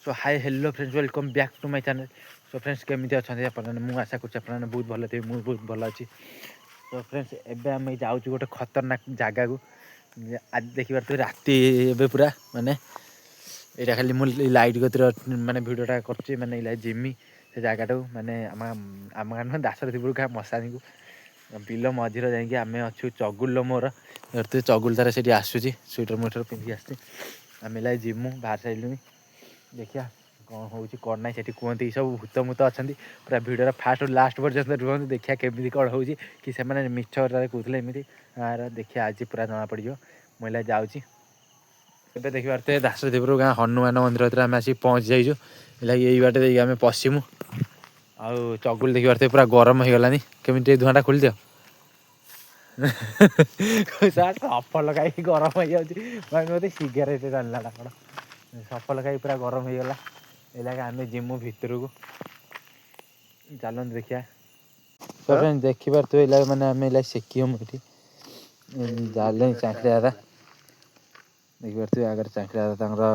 So hi hello friends welcome back to my channel. So friends केमी अच्छा मुझे आशा कर बहुत भल थे मुझे बहुत भल अच्छी। सो फ्रेंड्स एबे आम जाऊँ गोटे खतरनाक जगह को आज देखिए तो राति एबे पूरा माने यहाँ खाली मुझे लाइट गतिर माने भिडटा कर माने जिमी से जगह माने आम गाँव दासरथीपुर गाँ मशानी को बिल मझीर जाकि आम अच्छु चगुल मोर चगुल तार से आसूसी स्वेटर मुटर पिंधिक आस जिमु बाहर सारे देखिया कौन हो कौन ना कहते सब भूत मूत अच्छा पूरा भिडियो फास्ट लास्ट पर्यटन रुहतु देखिया केमी कौन हो कि से मिछ कहते एमती देखिए आज पूरा जना पड़ मुझे जाऊँगी ଏବେ ଦେଖିପାରୁଥିବେ ଦାସରଥୀପୁର ଗାଁ ହନୁମାନ ମନ୍ଦିର ଭିତରେ ଆମେ ଆସିକି ପହଞ୍ଚି ଯାଇଛୁ। ହେଲାକି ଏଇ ବାଟେ ଦେଇକି ଆମେ ପଶିମୁ ଆଉ ଚଗୁଲ ଦେଖିପାରୁଥିବେ ପୁରା ଗରମ ହେଇଗଲାନି। କେମିତି ଟିକେ ଧୂଆଁଟା ଖୋଲିଦିଅ ସଫଲ ଖାଇକି ଗରମ ହେଇଯାଉଛି ମୋତେ ସିଗାରେଟ ଜାଣିଲା ନା କ'ଣ ସଫଲ ଖାଇ ପୁରା ଗରମ ହେଇଗଲା। ଏଇଲାଗି ଆମେ ଯିମୁ ଭିତରକୁ ଚାଲନ୍ତୁ ଦେଖିବା। ଦେଖିପାରୁଥିବେ ଏଇଲାଗ ମାନେ ଆମେ ଏଇଲା ସେକିମୁ ଏଠି ଜାଲେ ଚାକିରି ଦାଦା देखिए आगे चाकरी दादा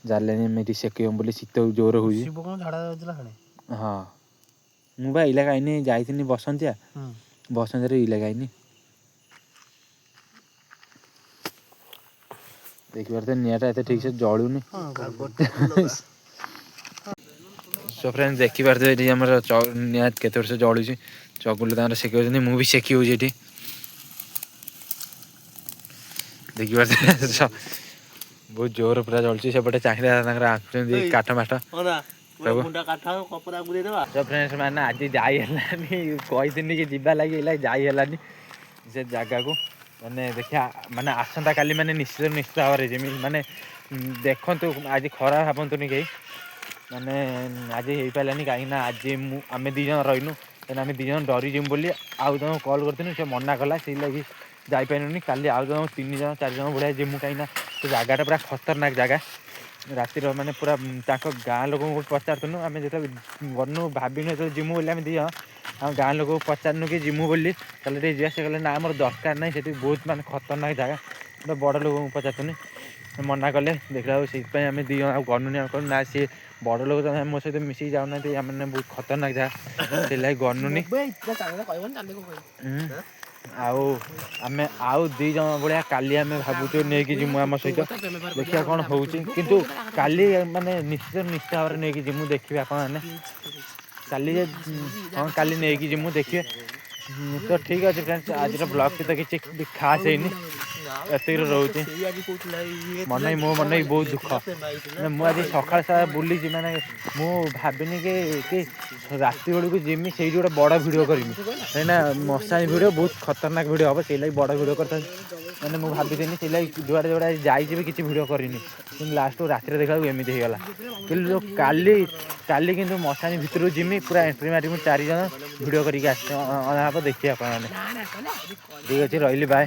जाले एमती सेकम बोली शीत जोर हो हाँ मुझे इलाका आईनी जाइनी बसंतिया बसंत इलाका आईनी देखिए निआटा एत ठीक से जलूनी। सो फ्रेंड्स देखिपारे ये आम निआ के वर्ष जलूँ चगुल तार सेक मुझे भी सेकी हूँ ये देखिए बहुत जोर पूरा जलुची सेपटे चाकरी आँचुच्च काठ माठ फ्रेंड्स मैंने आज जाइलानी कही कि जीवा लगे जाइलानी से जगह को मैंने देखिया माने आसंता काली माने निश्चित निश्चित भाव जमी माने देखु आज खरा भावतुनि कहीं माने आज हो पारानी कहीं आज आम दी जन रहीनु आम दी जन डरी जिमु बोली आउ जन कल करथिलु से मना कला से लगी जापरिलुनि काली आउ जन 3 जन 4 जन भाया जिमु कहीं से जगहटा पूरा खतरनाक जगह रातिर माने पूरा गाँ लोक पचारूँ आम जो गनु भाविनु जो जिमु बोली आम दी आम गाँ लोक पचारूँ कि जिमु बोली चल जा से कहले ना आम दरकार ना से बहुत माने खतरनाक जगह तो बड़ लोक पचारूँ मना कले देखला से आम दी गनुनि कहूँ ना सी बड़ लोक तो मो सहित मिसिक जाऊना मैंने बहुत खतरनाक जगह से लगे गनुनि आउ आमे आउ 2 जन भाया काली आम भावुँ नहीं कि जिमु आम सहित देखिए कौन हो किंतु काली माने निश्चित निश्चित भाव नहीं कि जिमु देखिए आप काली हाँ काली नहीं कि जिमु देखिए तो ठीक अच्छे फ्रेंड्स आज ब्लॉग तो किसी खास है एतिक रोचे मन मो मन बहुत दुख मुझे सका सारा बुली माने मु भाविनी कि राति बेलू जिमी से गोटे बड़ भिड करी कहीं मशानी भिड बहुत खतरनाक भिड हम से लगे बड़ भिड कर मैंने मुझे भाभी से लगे जुआड़े जुआड़े जाइए किसी भिड करनी कि लास्ट राति देखा एमती होगा कि काली काली कि मशानी भितर जिमी पूरा एंट्री मारी 4 जन भिड करके देखिए आप ठीक अच्छे रही बाय।